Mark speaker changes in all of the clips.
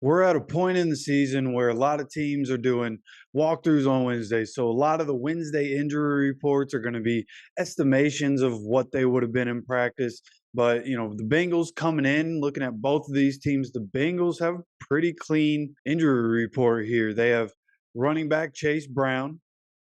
Speaker 1: We're at a point in the season where a lot of teams are doing walkthroughs on Wednesday. So a lot of the Wednesday injury reports are going to be estimations of what they would have been in practice. But, the Bengals coming in, looking at both of these teams, the Bengals have a pretty clean injury report here. They have running back Chase Brown,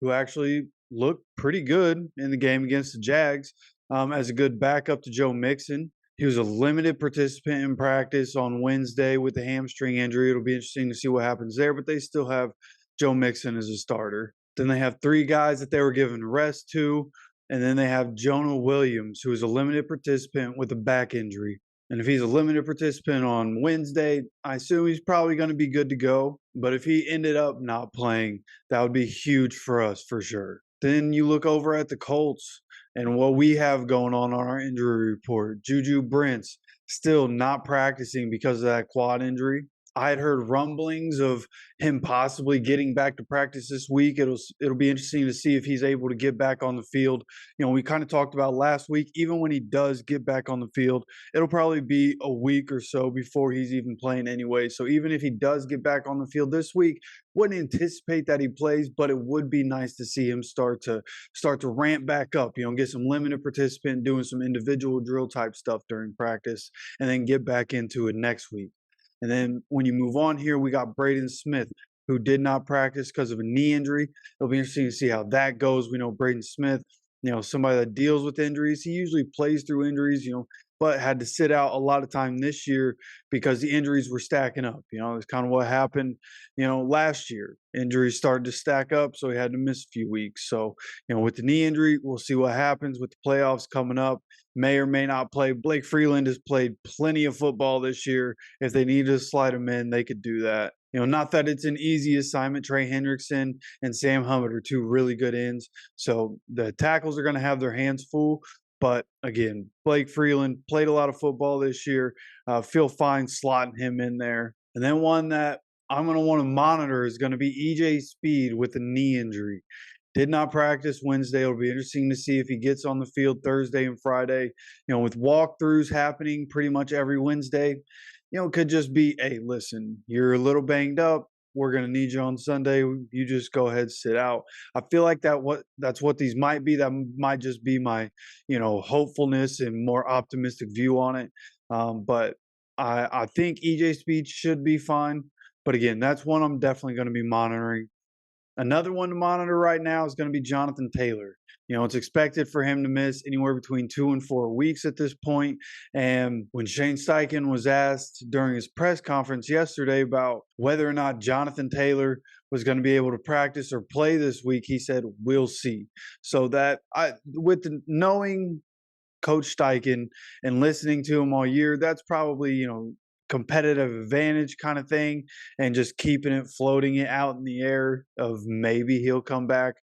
Speaker 1: who actually looked pretty good in the game against the Jags, as a good backup to Joe Mixon. He was a limited participant in practice on Wednesday with the hamstring injury. It'll be interesting to see what happens there, but they still have Joe Mixon as a starter. Then they have three guys that they were given rest to, and then they have Jonah Williams, who is a limited participant with a back injury. And if he's a limited participant on Wednesday, I assume he's probably going to be good to go. But if he ended up not playing, that would be huge for us for sure. Then you look over at the Colts and what we have going on our injury report. Juju Brents still not practicing because of that quad injury. I had heard rumblings of him possibly getting back to practice this week. It'll be interesting to see if he's able to get back on the field. We kind of talked about last week. Even when he does get back on the field, it'll probably be a week or so before he's even playing anyway. So even if he does get back on the field this week, wouldn't anticipate that he plays, but it would be nice to see him start to ramp back up. Get some limited participant doing some individual drill type stuff during practice, and then get back into it next week. And then when you move on here, we got Braden Smith, who did not practice because of a knee injury. It'll be interesting to see how that goes. We know Braden Smith, somebody that deals with injuries. He usually plays through injuries, but had to sit out a lot of time this year because the injuries were stacking up. It's kind of what happened, last year. Injuries started to stack up, so he had to miss a few weeks. So, with the knee injury, we'll see what happens with the playoffs coming up. May or may not play. Blake Freeland has played plenty of football this year. If they need to slide him in, they could do that. Not that it's an easy assignment. Trey Hendrickson and Sam Hubbard are two really good ends. So the tackles are going to have their hands full. But again, Blake Freeland played a lot of football this year. Feel fine slotting him in there. And then one that I'm going to want to monitor is going to be EJ Speed with a knee injury. Did not practice Wednesday. It'll be interesting to see if he gets on the field Thursday and Friday. With walkthroughs happening pretty much every Wednesday, it could just be, hey, listen, you're a little banged up. We're going to need you on Sunday. You just go ahead, sit out. I feel like that's what these might be. That might just be my, hopefulness and more optimistic view on it. But I think EJ Speed should be fine. But again, that's one I'm definitely going to be monitoring. Another one to monitor right now is going to be Jonathan Taylor. It's expected for him to miss anywhere between 2 and 4 weeks at this point. And when Shane Steichen was asked during his press conference yesterday about whether or not Jonathan Taylor was going to be able to practice or play this week, he said, "We'll see." So knowing Coach Steichen and listening to him all year, that's probably, competitive advantage kind of thing, and just keeping it, floating it out in the air of maybe he'll come back.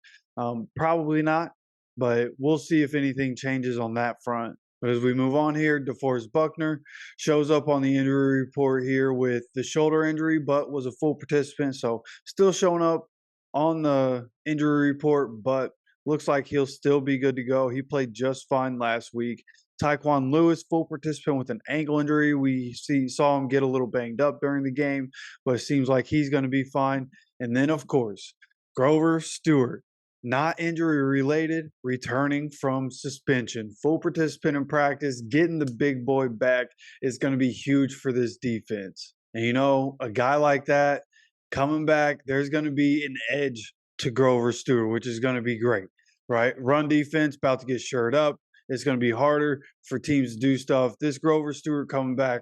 Speaker 1: Probably not, but we'll see if anything changes on that front. But as we move on here, DeForest Buckner shows up on the injury report here with the shoulder injury, but was a full participant. So still showing up on the injury report, but looks like he'll still be good to go. He played just fine last week. Tyquan Lewis, full participant with an ankle injury. We saw him get a little banged up during the game, but it seems like he's going to be fine. And then, of course, Grover Stewart, not injury related, returning from suspension. Full participant in practice, getting the big boy back is going to be huge for this defense. And, a guy like that coming back, there's going to be an edge to Grover Stewart, which is going to be great, right? Run defense about to get shored up. It's going to be harder for teams to do stuff. This Grover Stewart coming back,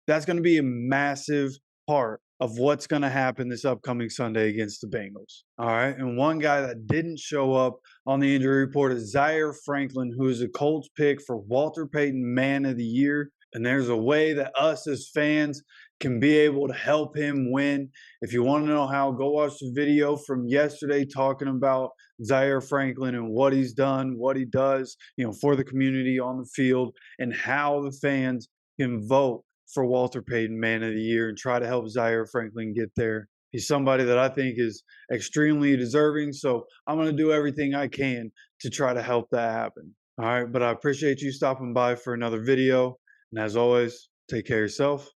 Speaker 1: that's going to be a massive part of what's going to happen this upcoming Sunday against the Bengals. All right. And one guy that didn't show up on the injury report is Zaire Franklin, who is a Colts pick for Walter Payton Man of the Year. And there's a way that us as fans can be able to help him win. If you want to know how, go watch the video from yesterday talking about Zaire Franklin and what he's done, what he does, for the community on the field, and how the fans can vote for Walter Payton Man of the Year and try to help Zaire Franklin get there. He's somebody that I think is extremely deserving, so I'm going to do everything I can to try to help that happen. All right, but I appreciate you stopping by for another video. And as always, take care of yourself,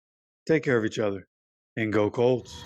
Speaker 1: take care of each other. And go Colts.